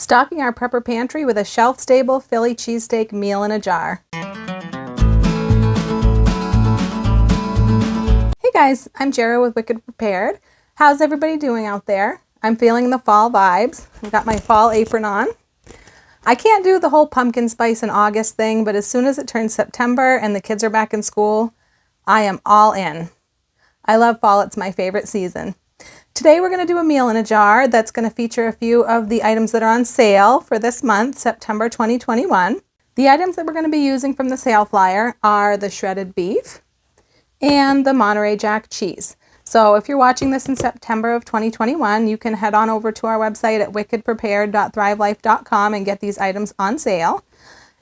Stocking our prepper pantry with a shelf-stable Philly cheesesteak meal in a jar. Hey guys, I'm Jera with Wicked Prepared. How's everybody doing out there? I'm feeling the fall vibes. I've got my fall apron on. I can't do the whole pumpkin spice in August thing, but as soon as it turns September and the kids are back in school, I am all in. I love fall, it's my favorite season. Today we're going to do a meal in a jar that's going to feature a few of the items that are on sale for this month, September 2021. The items that we're going to be using from the sale flyer are the shredded beef and the Monterey Jack cheese. So if you're watching this in September of 2021, you can head on over to our website at wickedprepared.thrivelife.com and get these items on sale.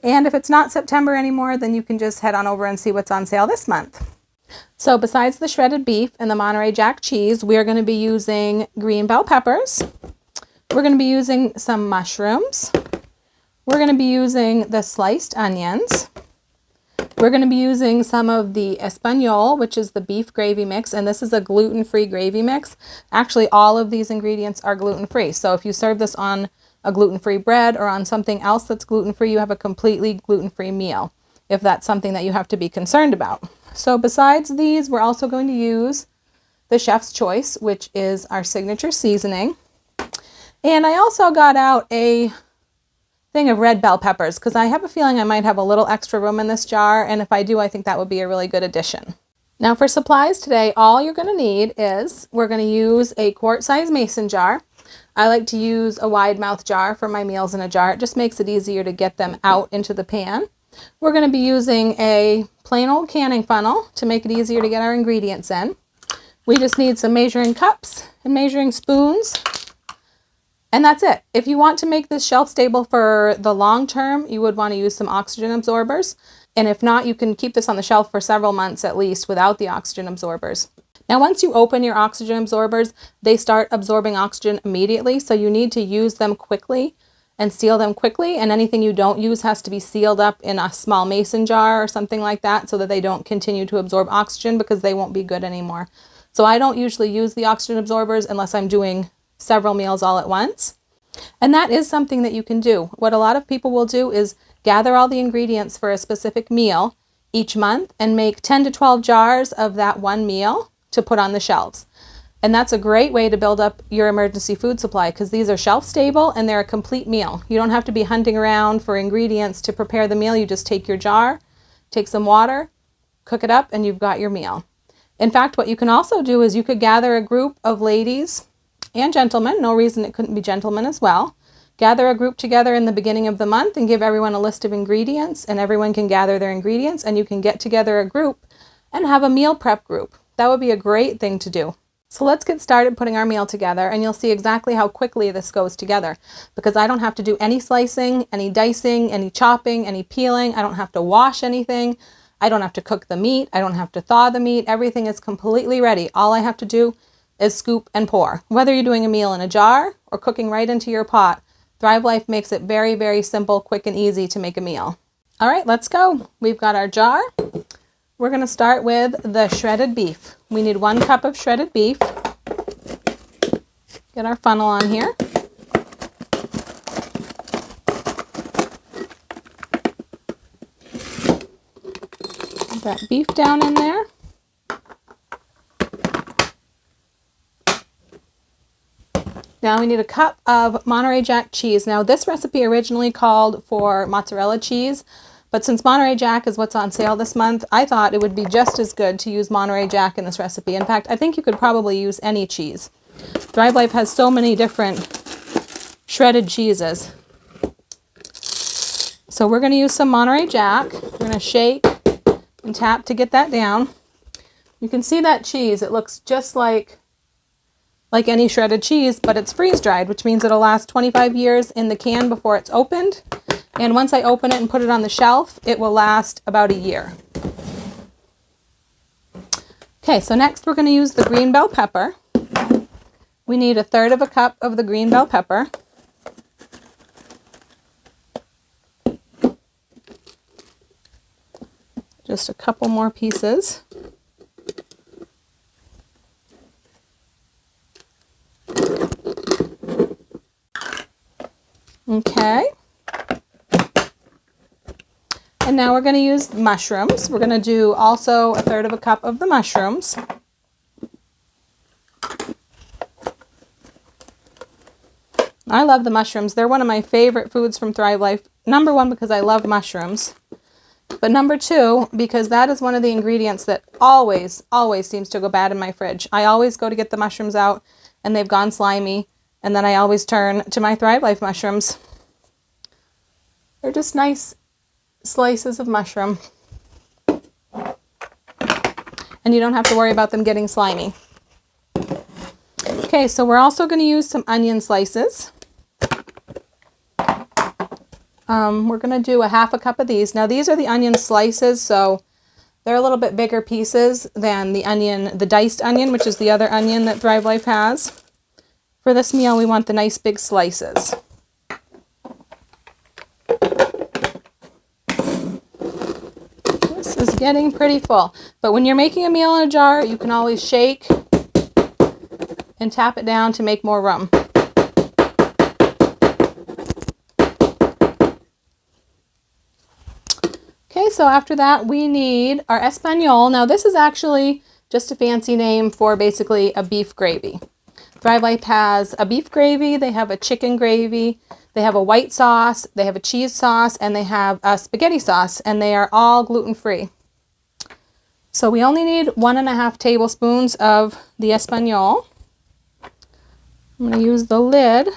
And if it's not September anymore, then you can just head on over and see what's on sale this month. So besides the shredded beef and the Monterey Jack cheese, we're going to be using green bell peppers. We're going to be using some mushrooms. We're going to be using the sliced onions. We're going to be using some of the espagnole, which is the beef gravy mix, and this is a gluten-free gravy mix. Actually, all of these ingredients are gluten-free, so if you serve this on a gluten-free bread or on something else that's gluten-free, you have a completely gluten-free meal, if that's something that you have to be concerned about. So besides these, we're also going to use the Chef's Choice, which is our signature seasoning. And I also got out a thing of red bell peppers because I have a feeling I might have a little extra room in this jar, and if I do, I think that would be a really good addition. Now for supplies today, all you're going to need is, we're going to use a quart-size mason jar. I like to use a wide mouth jar for my meals in a jar. It just makes it easier to get them out into the pan. We're going to be using a plain old canning funnel to make it easier to get our ingredients in. We just need some measuring cups and measuring spoons, and that's it. If you want to make this shelf stable for the long term, you would want to use some oxygen absorbers, and if not, you can keep this on the shelf for several months at least without the oxygen absorbers. Now once you open your oxygen absorbers, they start absorbing oxygen immediately, so you need to use them quickly and seal them quickly, and anything you don't use has to be sealed up in a small mason jar or something like that so that they don't continue to absorb oxygen, because they won't be good anymore. So I don't usually use the oxygen absorbers unless I'm doing several meals all at once. And that is something that you can do. What a lot of people will do is gather all the ingredients for a specific meal each month and make 10 to 12 jars of that one meal to put on the shelves. And that's a great way to build up your emergency food supply, because these are shelf stable and they're a complete meal. You don't have to be hunting around for ingredients to prepare the meal. You just take your jar, take some water, cook it up, and you've got your meal. In fact, what you can also do is you could gather a group of ladies and gentlemen, no reason it couldn't be gentlemen as well. Gather a group together in the beginning of the month and give everyone a list of ingredients, and everyone can gather their ingredients, and you can get together a group and have a meal prep group. That would be a great thing to do. So let's get started putting our meal together, and you'll see exactly how quickly this goes together, because I don't have to do any slicing, any dicing, any chopping, any peeling. I don't have to wash anything. I don't have to cook the meat. I don't have to thaw the meat. Everything is completely ready. All I have to do is scoop and pour. Whether you're doing a meal in a jar or cooking right into your pot, Thrive Life makes it very, very simple, quick, and easy to make a meal. All right, let's go. We've got our jar. We're going to start with the shredded beef. We need 1 cup of shredded beef. Get our funnel on here. Put that beef down in there. Now we need a cup of Monterey Jack cheese. Now this recipe originally called for mozzarella cheese, but since Monterey Jack is what's on sale this month, I thought it would be just as good to use Monterey Jack in this recipe. In fact, I think you could probably use any cheese. Thrive Life has so many different shredded cheeses. So we're going to use some Monterey Jack. We're going to shake and tap to get that down. You can see that cheese. It looks just like any shredded cheese, but it's freeze-dried, which means it'll last 25 years in the can before it's opened. And once I open it and put it on the shelf, it will last about a year. Okay, so next we're going to use the green bell pepper. We need 1/3 cup of the green bell pepper. Just a couple more pieces. Okay. And now we're going to use mushrooms. We're going to do also 1/3 cup of the mushrooms. I love the mushrooms. They're one of my favorite foods from Thrive Life. Number one, because I love mushrooms. But number two, because that is one of the ingredients that always seems to go bad in my fridge. I always go to get the mushrooms out and they've gone slimy. And then I always turn to my Thrive Life mushrooms. They're just nice slices of mushroom. And you don't have to worry about them getting slimy. Okay, so we're also going to use some onion slices. We're going to do 1/2 cup of these. Now these are the onion slices, so they're a little bit bigger pieces than the diced onion, which is the other onion that Thrive Life has. For this meal, we want the nice big slices. This is getting pretty full, but when you're making a meal in a jar, you can always shake and tap it down to make more room. Okay, so after that we need our espagnole. Now this is actually just a fancy name for basically a beef gravy. Thrive Life has a beef gravy, they have a chicken gravy, they have a white sauce, they have a cheese sauce, and they have a spaghetti sauce, and they are all gluten-free. So we only need 1.5 tablespoons of the espagnole. I'm going to use the lid.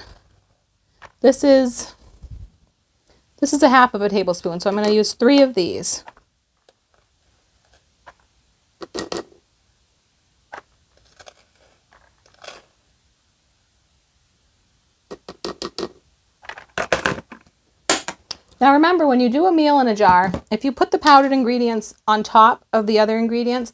This is 1/2 tablespoon, so I'm going to use 3 of these. Now remember, when you do a meal in a jar, if you put the powdered ingredients on top of the other ingredients,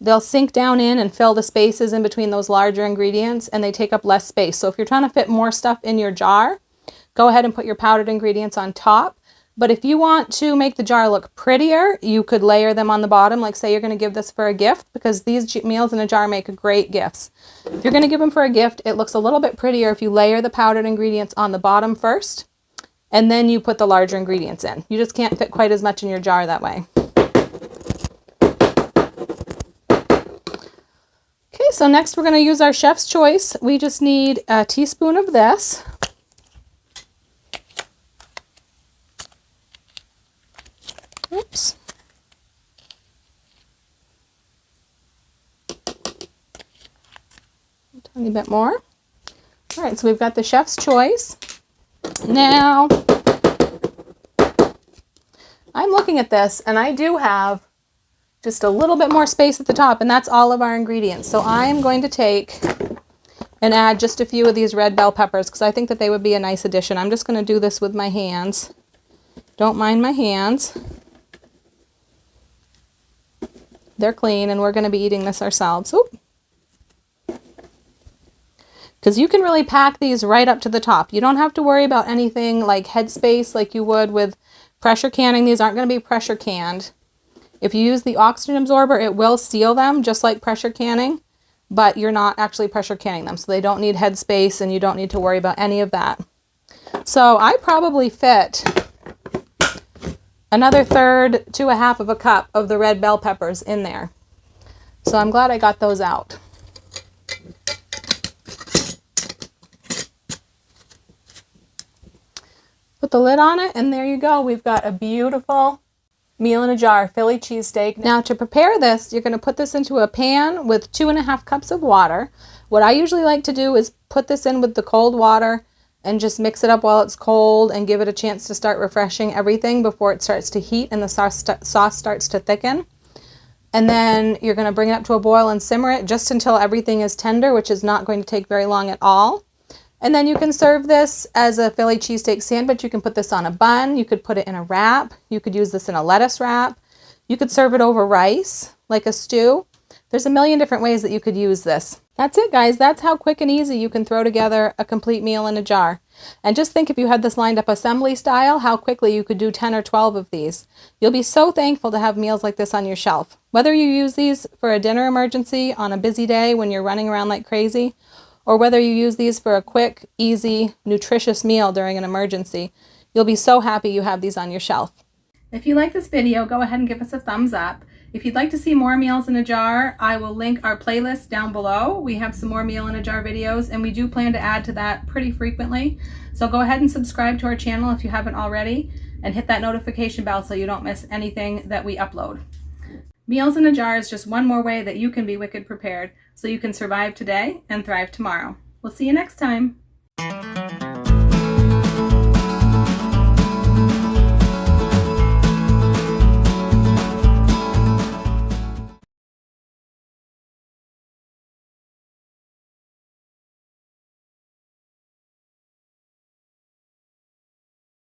they'll sink down in and fill the spaces in between those larger ingredients, and they take up less space. So if you're trying to fit more stuff in your jar, go ahead and put your powdered ingredients on top. But if you want to make the jar look prettier, you could layer them on the bottom. Like say you're going to give this for a gift, because these meals in a jar make great gifts. If you're going to give them for a gift, it looks a little bit prettier if you layer the powdered ingredients on the bottom first, and then you put the larger ingredients in. You just can't fit quite as much in your jar that way. Okay, so next we're going to use our chef's choice. We just need a teaspoon of this. Oops. A tiny bit more. All right, so we've got the chef's choice. Now, I'm looking at this and I do have just a little bit more space at the top, and that's all of our ingredients. So I'm going to take and add just a few of these red bell peppers because I think that they would be a nice addition. I'm just going to do this with my hands. Don't mind my hands. They're clean and we're going to be eating this ourselves. Because you can really pack these right up to the top. You don't have to worry about anything like headspace like you would with pressure canning. These aren't going to be pressure canned. If you use the oxygen absorber, it will seal them just like pressure canning, but you're not actually pressure canning them. So they don't need headspace and you don't need to worry about any of that. So I probably fit another 1/3 to 1/2 cup of the red bell peppers in there. So I'm glad I got those out. Put the lid on it and there you go. We've got a beautiful meal in a jar, Philly cheesesteak. Now to prepare this, you're going to put this into a pan with 2.5 cups of water. What I usually like to do is put this in with the cold water and just mix it up while it's cold and give it a chance to start refreshing everything before it starts to heat and the sauce starts to thicken. And then you're going to bring it up to a boil and simmer it just until everything is tender, which is not going to take very long at all. And then you can serve this as a Philly cheesesteak sandwich. You can put this on a bun. You could put it in a wrap. You could use this in a lettuce wrap. You could serve it over rice, like a stew. There's a million different ways that you could use this. That's it, guys. That's how quick and easy you can throw together a complete meal in a jar. And just think, if you had this lined up assembly style, how quickly you could do 10 or 12 of these. You'll be so thankful to have meals like this on your shelf. Whether you use these for a dinner emergency on a busy day when you're running around like crazy, or whether you use these for a quick, easy, nutritious meal during an emergency. You'll be so happy you have these on your shelf. If you like this video, go ahead and give us a thumbs up. If you'd like to see more meals in a jar, I will link our playlist down below. We have some more meal in a jar videos, and we do plan to add to that pretty frequently. So go ahead and subscribe to our channel if you haven't already, and hit that notification bell so you don't miss anything that we upload. Meals in a jar is just one more way that you can be wicked prepared so you can survive today and thrive tomorrow. We'll see you next time.